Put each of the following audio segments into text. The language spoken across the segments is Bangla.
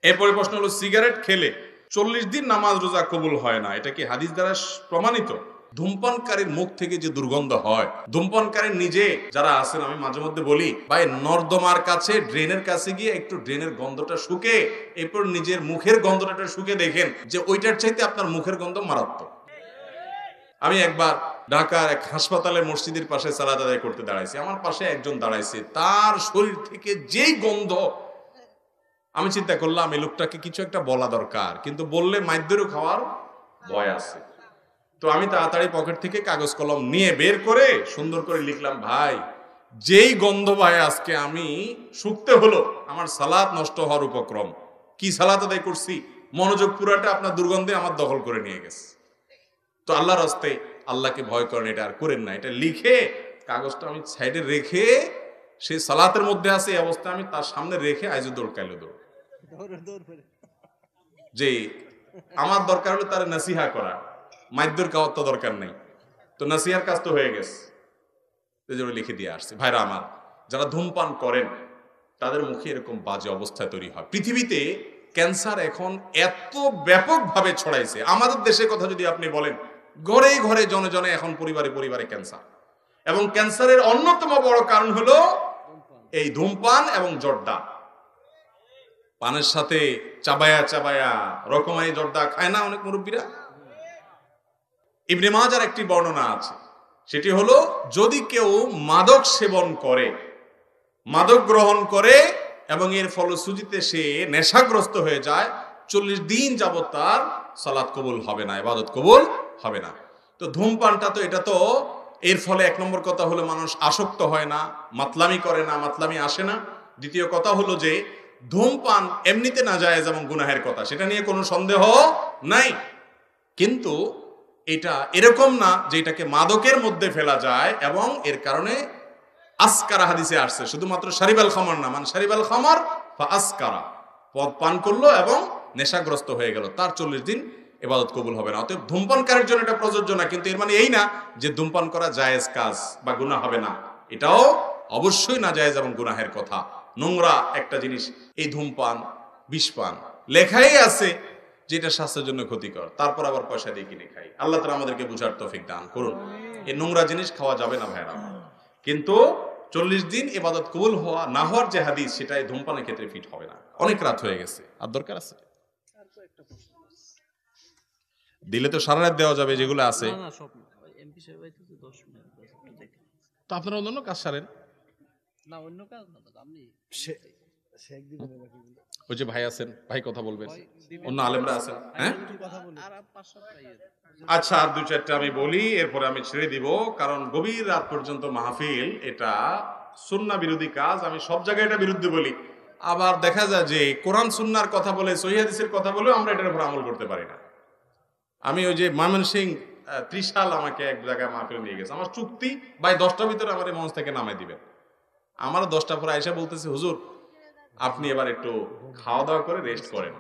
এরপরে প্রশ্ন হলো, সিগারেট খেলে 40 দিন নামাজ রোজা কবুল হয় না, এটা কি হাদিস দ্বারা প্রমাণিত? ধূমপানকারীর মুখ থেকে যে দুর্গন্ধ হয়, ধূমপানকারী নিজে যারা আছেন, আমি মাঝে মধ্যে বলি ভাই, নর্দমার কাছে ড্রেনের কাছে গিয়ে একটু ড্রেনের গন্ধটা শুকে এরপর নিজের মুখের গন্ধটা শুকে দেখেন যে ওইটার চাইতে আপনার মুখের গন্ধ মারাত্মক। আমি একবার ঢাকার এক হাসপাতালের মসজিদের পাশে সালাত আদায় করতে দাঁড়াইছি, আমার পাশে একজন দাঁড়াইছে, তার শরীর থেকে যেই গন্ধ, আমি চিন্তা করলাম এই লোকটাকে কিছু একটা বলা দরকার, কিন্তু বললে মাইদ্যরও খাওয়ার ভয় আছে। তো আমি তাড়াতাড়ি পকেট থেকে কাগজ কলম নিয়ে বের করে সুন্দর করে লিখলাম, ভাই যেই গন্ধ ভাই আজকে আমি শুকতে হলো, আমার সালাত নষ্ট হওয়ার উপক্রম। কি সালাত আদায় করছি, মনোযোগ পুরাটা আপনার দুর্গন্ধে আমার দখল করে নিয়ে গেছে। তো আল্লাহর রাস্তায় আল্লাহকে ভয় করেন, এটা আর করেন না। এটা লিখে কাগজটা আমি সাইডে রেখে, সে সালাতের মধ্যে আছে এই অবস্থা, আমি তার সামনে রেখে আইজো দৌড় কাইলো দৌড়, যে আমার দরকার হলো তার নাসিহা করা, মাইদ্যর খাওয়ার তো দরকার নেই। তো নাসিহার কাজ তো হয়ে গেছে, লিখে দিয়ে আসছে। ভাইরা আমার, যারা ধূমপান করেন তাদের মুখে এরকম বাজে অবস্থা তৈরি হয়। পৃথিবীতে ক্যান্সার এখন এত ব্যাপকভাবে ছড়াইছে, আমাদের দেশের কথা যদি আপনি বলেন, ঘরে ঘরে জনে জনে এখন পরিবারে পরিবারে ক্যান্সার। এবং ক্যান্সারের অন্যতম বড় কারণ হলো এই ধূমপান এবং জর্দা। পানের সাথে চাবায়া চাবায়া রকমারি জর্দা খায় না অনেক মুরব্বীরা? ইবনে মাজার একটি বর্ণনা আছে, সেটি হলো, যদি কেউ মাদক সেবন করে, মাদক গ্রহণ করে এবং এর ফলশ্রুতিতে সে নেশাগ্রস্ত হয়ে যায়, 40 দিন যাবত তার সালাত কবুল হবে না, ইবাদত কবুল হবে না। তো ধূমপানটা তো, এটা তো এর ফলে এক নম্বর কথা হলো মানুষ আসক্ত হয় না, মাতলামি করে না, মাতলামি আসে না। দ্বিতীয় কথা হলো যে ধূমপান এমনিতে নাজায়েজ এবং গুনাহের কথা, সেটা নিয়ে কোনো সন্দেহ নাই। কিন্তু এটা এরকম না যে এটাকে মাদকের মধ্যে ফেলা যায়, এবং এর কারণে আসকারা হাদিসে আসছে, শুধুমাত্র শারিবাল খামার না, মানে শারিবাল খামার বা আসকারা, পদ পান করলো এবং নেশাগ্রস্ত হয়ে গেল, তার 40 দিন ইবাদত কবুল হবে না। অতএব ধূমপানকারীর জন্য এটা প্রযোজ্য না, কিন্তু এর মানে এই না যে ধূমপান করা জায়েজ কাজ বা গুনাহ হবে না, এটাও অবশ্যই না জায়েজ এবং গুনাহের কথা। নোংরা একটা জিনিস এই ধূমপান, বিষপান, লেখাই আছে যেটা স্বাস্থ্যের জন্য ক্ষতিকর, তারপর আবার পয়সা দিয়ে কিনে খাই। আল্লাহ তাআলা আমাদেরকে বুঝার তৌফিক দান করুন। এই নোংরা জিনিস খাওয়া যাবে না ভাইরা। কিন্তু 40 দিন ইবাদত কবুল হওয়া না হওয়ার যে হাদিস, সেটাই ধূমপানের ক্ষেত্রে ফিট হবে না। অনেক রাত হয়ে গেছে, আর দরকার আছে দিলে তো সারা রাত দেওয়া যাবে যেগুলো আছে। তো আপনারা অন্য কাজ সারেন না, অন্য কাজ না, আপনি ওই যে ভাই আছেন, ভাই কথা বলবেন, অন্য আলেমরা আছেন। হ্যাঁ আচ্ছা, আর 2-4টা আমি বলি, এরপরে আমি ছেড়ে দিব, কারণ গভীর রাত পর্যন্ত মাহফিল, এটা সুন্নাহ বিরোধী কাজ। আমি সব জায়গায় এটা বিরুদ্ধে বলি, আবার দেখা যায় যে কোরআন সুন্নাহর কথা বলে, সহিহ হাদিসের কথা বলেও আমরা এটার উপর আমল করতে পারি না। আমি ওই যে ময়মনসিংহ ত্রিশাল আমাকে এক জায়গায় মাহফিল নিয়ে গেছে, আমার চুক্তি ভাই 10টার ভিতরে আমার এই মঞ্চ থেকে নামাই দিবেন। আমার 10টার পরে আয়েশা বলতেছে, হুজুর আপনি এবার একটু খাওয়া দাওয়া করে রেস্ট করেন।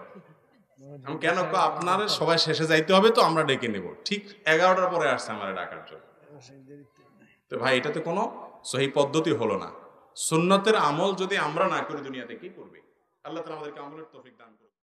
আমি কেন, আপনার সবাই শেষে যাইতে হবে, তো আমরা ডেকে নেব। ঠিক 11টার পরে আসছে আমার ডাকার জন্য। তো ভাই, এটাতে কোনো সহি পদ্ধতি হলো না। সুন্নতের আমল যদি আমরা না করি, দুনিয়াতে কি করবে? আল্লাহ তাআলা আমাদেরকে আমলের তৌফিক দান করুন।